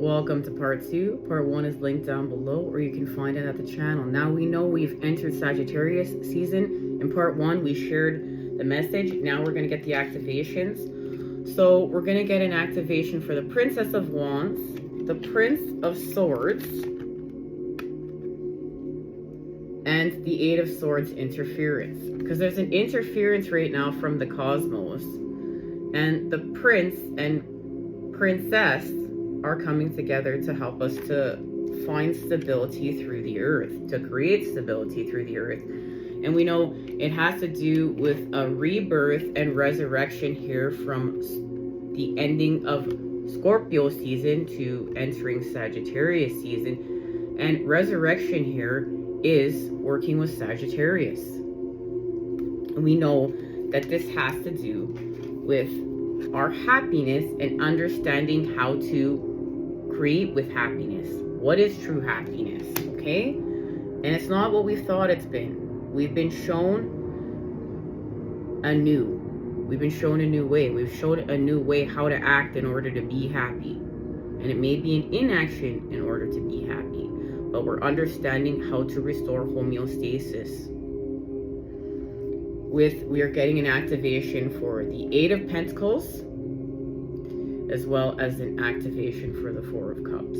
Welcome to part 2. Part 1 is linked down below, or you can find it at the channel. Now we know we've entered Sagittarius season. In part 1, we shared the message. Now we're going to get the activations. So we're going to get an activation for the Princess of Wands, the Prince of Swords, and the Eight of Swords interference. Because there's an interference right now from the cosmos. And the Prince and Princess are coming together to help us to find stability through the earth, to create stability through the earth. And we know it has to do with a rebirth and resurrection here from the ending of Scorpio season to entering Sagittarius season. And resurrection here is working with Sagittarius. And we know that this has to do with our happiness and understanding how to create with happiness. What is true happiness? Okay? And it's not what we thought it's been. We've been shown a new way. We've shown a new way how to act in order to be happy. And it may be an inaction in order to be happy, but we're understanding how to restore homeostasis. We are getting an activation for the Eight of Pentacles, as well as an activation for the Four of Cups.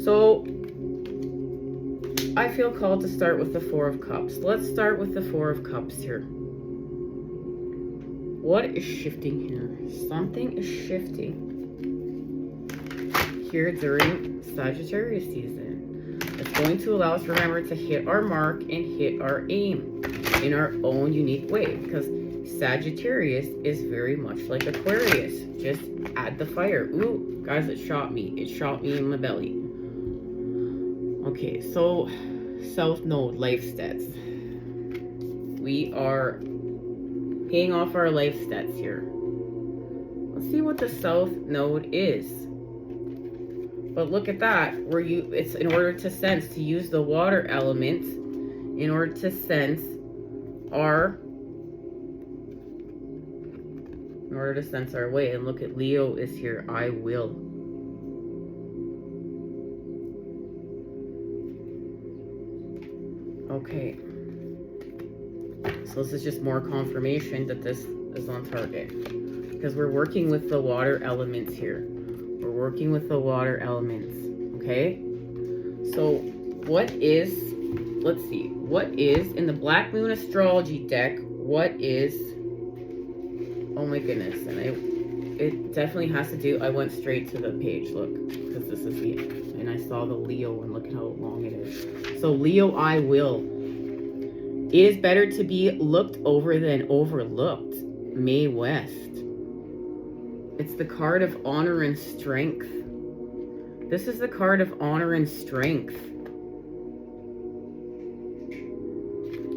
So I feel called to start with the Four of Cups. Let's start with the Four of Cups here. What is shifting here? Something is shifting here during Sagittarius season. It's going to allow us, remember, to hit our mark and hit our aim in our own unique way, because Sagittarius is very much like Aquarius. Just add the fire. Ooh, guys, it shot me. It shot me in my belly. Okay, so South Node life stats. We are paying off our life stats here. Let's see what the South Node is. But look at that. It's in order to sense, to use the water element in order to sense our way. And look at Leo is here. I will. Okay. So this is just more confirmation that this is on target. Because we're working with the water elements here. We're working with the water elements. Okay? So what is, let's see. What is, in the Black Moon Astrology deck, what is, oh my goodness, and it definitely has to do, I went straight to the page, look, because this is the, and I saw the Leo, and look how long it is. So Leo, I will. It is better to be looked over than overlooked. Mae West. It's the card of honor and strength. This is the card of honor and strength.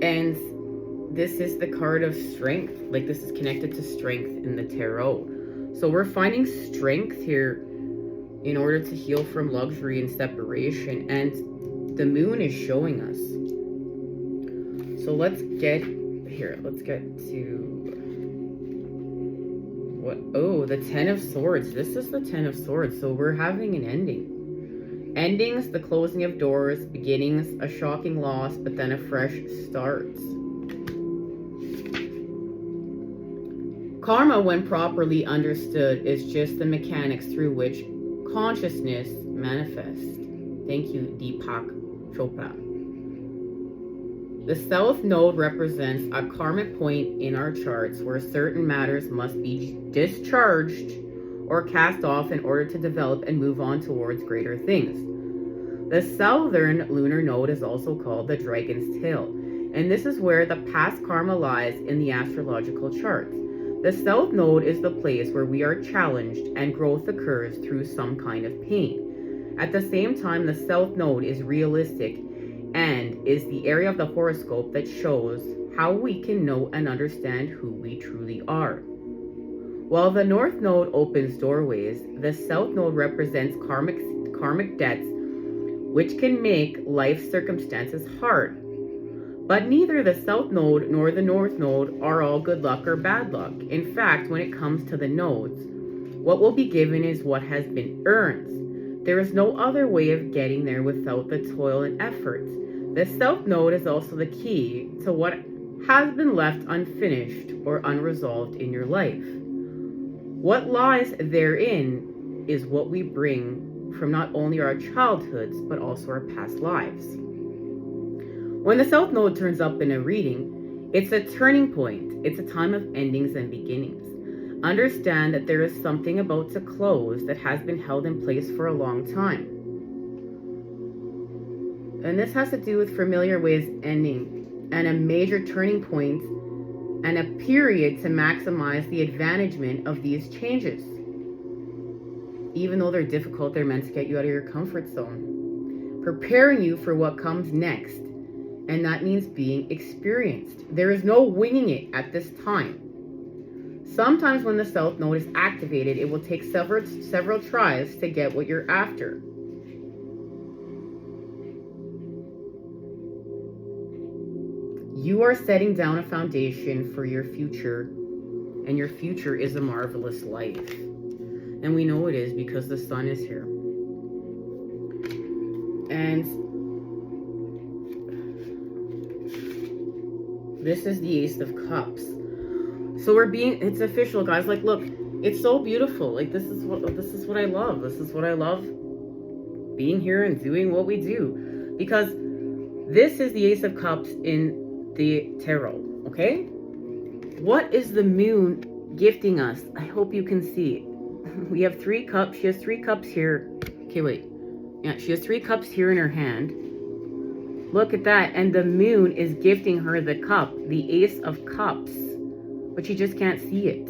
And this is the card of strength. Like, this is connected to strength in the tarot. So we're finding strength here in order to heal from luxury and separation. And the moon is showing us. So let's get here. Let's get to what? Oh, the Ten of Swords. This is the Ten of Swords. So we're having an ending. Endings, the closing of doors, beginnings, a shocking loss, but then a fresh start. Karma, when properly understood, is just the mechanics through which consciousness manifests. Thank you, Deepak Chopra. The South Node represents a karmic point in our charts where certain matters must be discharged or cast off in order to develop and move on towards greater things. The Southern Lunar Node is also called the Dragon's Tail, and this is where the past karma lies in the astrological charts. The South Node is the place where we are challenged and growth occurs through some kind of pain. At the same time, the South Node is realistic and is the area of the horoscope that shows how we can know and understand who we truly are. While the North Node opens doorways, the South Node represents karmic debts, which can make life circumstances hard. But neither the South Node nor the North Node are all good luck or bad luck. In fact, when it comes to the nodes, what will be given is what has been earned. There is no other way of getting there without the toil and effort. The South Node is also the key to what has been left unfinished or unresolved in your life. What lies therein is what we bring from not only our childhoods, but also our past lives. When the South Node turns up in a reading, it's a turning point. It's a time of endings and beginnings. Understand that there is something about to close that has been held in place for a long time. And this has to do with familiar ways ending and a major turning point and a period to maximize the advantagement of these changes. Even though they're difficult, they're meant to get you out of your comfort zone, preparing you for what comes next. And that means being experienced. There is no winging it at this time. Sometimes when the South Node is activated, it will take several tries to get what you're after. You are setting down a foundation for your future, and your future is a marvelous life. And we know it is because the sun is here. And this is the Ace of Cups. So it's official, guys. Like, look, it's so beautiful. Like, this is what I love. This is what I love, being here and doing what we do. Because this is the Ace of Cups in the tarot, okay? What is the moon gifting us? I hope you can see it. We have 3 cups. She has 3 cups here. Okay, wait. Yeah, she has 3 cups here in her hand. Look at that. And the moon is gifting her the cup, the Ace of Cups. But she just can't see it.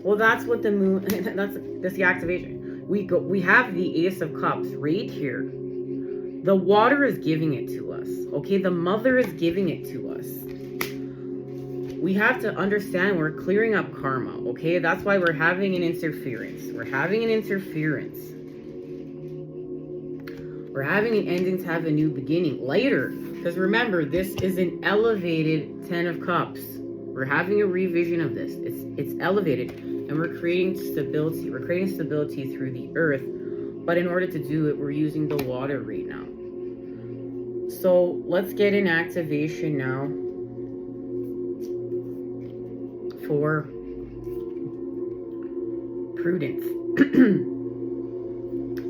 Well, that's what the moon, that's the activation. We have the Ace of Cups right here. The water is giving it to us, okay? The mother is giving it to us. We have to understand we're clearing up karma, okay? That's why we're having an interference. We're having an interference. We're having an ending to have a new beginning later. Because remember, this is an elevated 10 of Cups. We're having a revision of this. It's elevated, and we're creating stability. We're creating stability through the earth. But in order to do it, we're using the water right now. So let's get an activation now for prudence.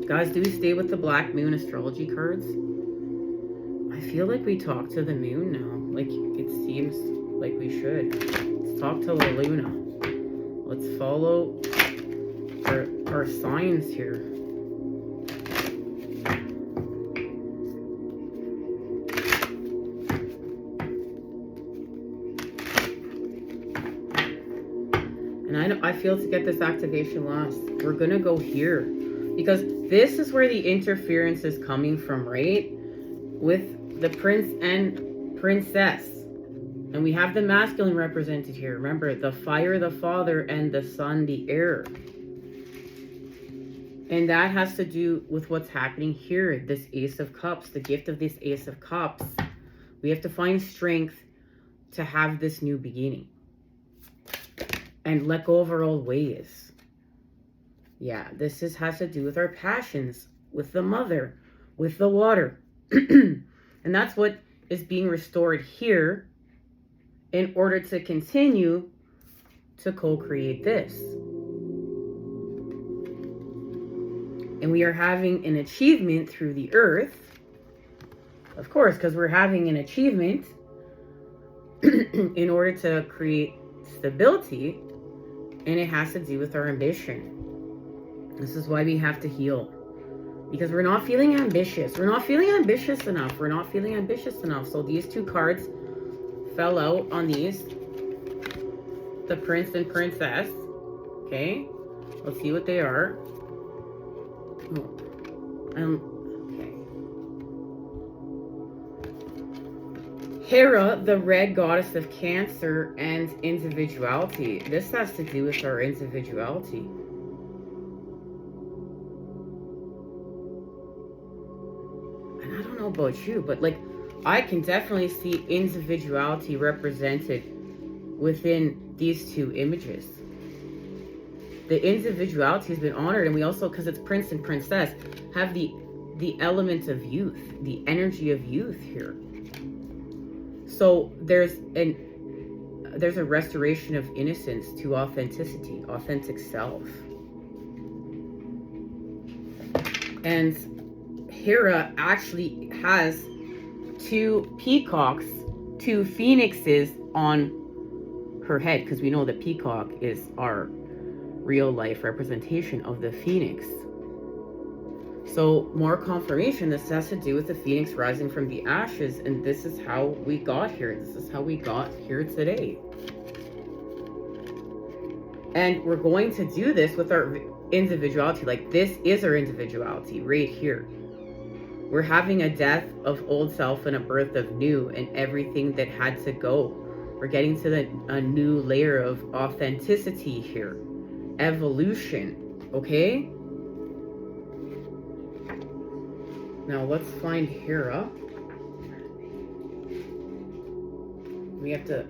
Guys, do we stay with the Black Moon astrology cards? I feel like we talk to the moon now. Like, it seems like we should. Let's talk to La Luna. Let's follow our signs here. And I feel to get this activation last, we're going to go here. Because this is where the interference is coming from, right? With the prince and princess. And we have the masculine represented here. Remember, the fire, the father, and the sun, the air. And that has to do with what's happening here. This Ace of Cups, the gift of this Ace of Cups. We have to find strength to have this new beginning. And let go of our old ways. Yeah, this has to do with our passions, with the mother, with the water. And that's what is being restored here in order to continue to co-create this. And we are having an achievement through the earth. Of course, because we're having an achievement in order to create stability. And it has to do with our ambition. This is why we have to heal. Because we're not feeling ambitious. We're not feeling ambitious enough. We're not feeling ambitious enough. So these 2 cards fell out on these. The prince and princess. Okay. Let's see what they are. Okay. Hera, the red goddess of Cancer and individuality. This has to do with our individuality. And I don't know about you, but like, I can definitely see individuality represented within these 2 images. The individuality has been honored, and we also, because it's prince and princess, have the element of youth, the energy of youth here. So there's a restoration of innocence to authenticity, authentic self. And Hera actually has 2 peacocks, 2 phoenixes on her head, because we know that peacock is our real life representation of the phoenix. So more confirmation, this has to do with the phoenix rising from the ashes, and this is how we got here. This is how we got here today. And we're going to do this with our individuality. Like, this is our individuality right here. We're having a death of old self and a birth of new, and everything that had to go. We're getting to a new layer of authenticity here. Evolution, okay? Now let's find Hera. We have to...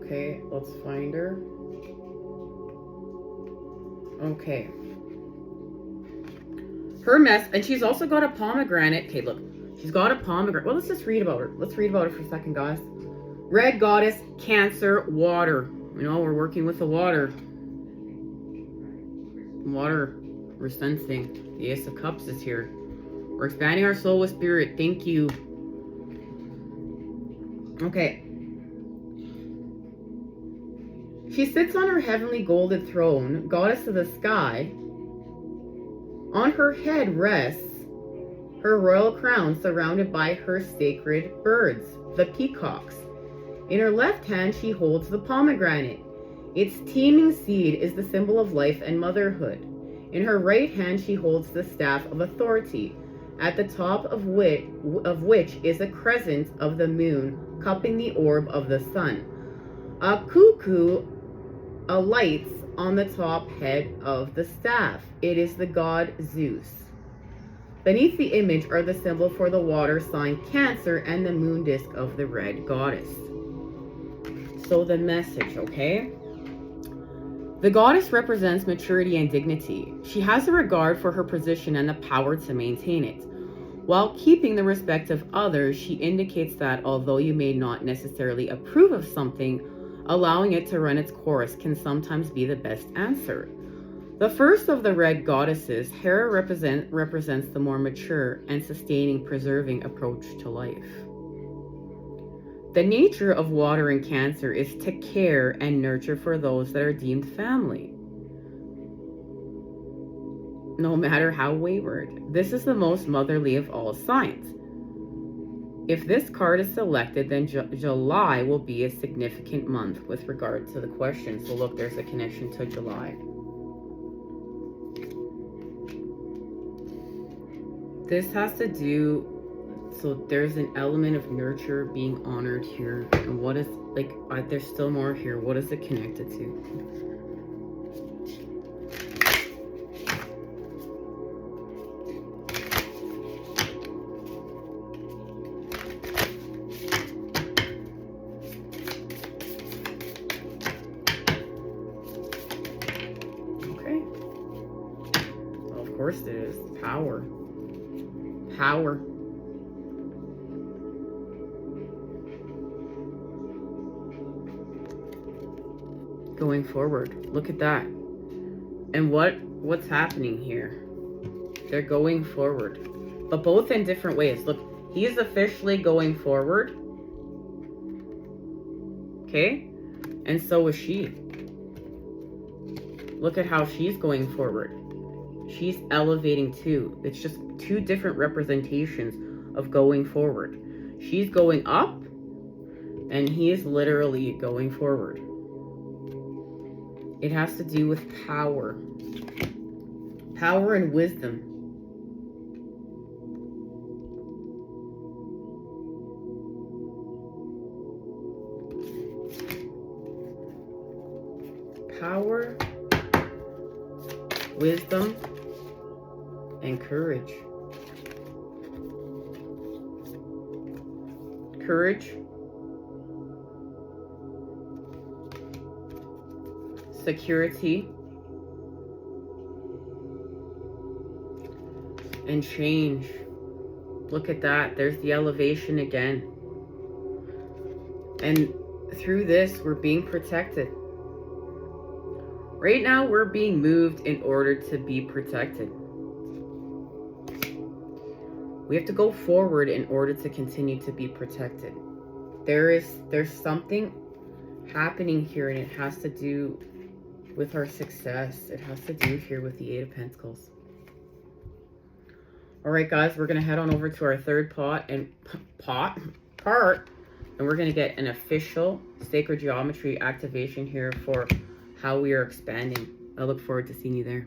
Okay, let's find her. Okay. Her mess, and she's also got a pomegranate. Okay, look. She's got a pomegranate. Well, let's just read about her. Let's read about her for a second, guys. Red goddess, Cancer, water. You know, we're working with the water. Water, we're sensing. The Ace of Cups is here. We're expanding our soul with spirit. Thank you. Okay. She sits on her heavenly golden throne, goddess of the sky. On her head rests her royal crown, surrounded by her sacred birds, the peacocks. In her left hand, she holds the pomegranate. Its teeming seed is the symbol of life and motherhood. In her right hand, she holds the staff of authority, at the top of which is a crescent of the moon, cupping the orb of the sun. A cuckoo alights on the top head of the staff. It is the god Zeus. Beneath the image are the symbol for the water sign Cancer and the moon disk of the red goddess. So the message, okay? The goddess represents maturity and dignity. She has a regard for her position and the power to maintain it. While keeping the respect of others, she indicates that although you may not necessarily approve of something, allowing it to run its course can sometimes be the best answer. The first of the red goddesses, Hera, represents the more mature and sustaining, preserving approach to life. The nature of water in Cancer is to care and nurture for those that are deemed family, no matter how wayward. This is the most motherly of all signs. If this card is selected, then July will be a significant month with regard to the question. So look, there's a connection to July. This has to do... So there's an element of nurture being honored here. And what is, like, there's still more here. What is it connected to? Okay. Well, of course it is. Power. Power. Going forward. Look at that. And what's happening here? They're going forward, but both in different ways. Look, he's officially going forward. Okay? And so is she. Look at how she's going forward. She's elevating too. It's just 2 different representations of going forward. She's going up, and he is literally going forward. It has to do with power. Power and wisdom. Power, wisdom, and courage. Courage. security, and change. Look at that. There's the elevation again. And through this, we're being protected. Right now, we're being moved in order to be protected. We have to go forward in order to continue to be protected. There's something happening here, and it has to do with our success. It has to do here with the Eight of Pentacles. All right, guys, we're going to head on over to our third part, and we're going to get an official sacred geometry activation here for how we are expanding. I look forward to seeing you there.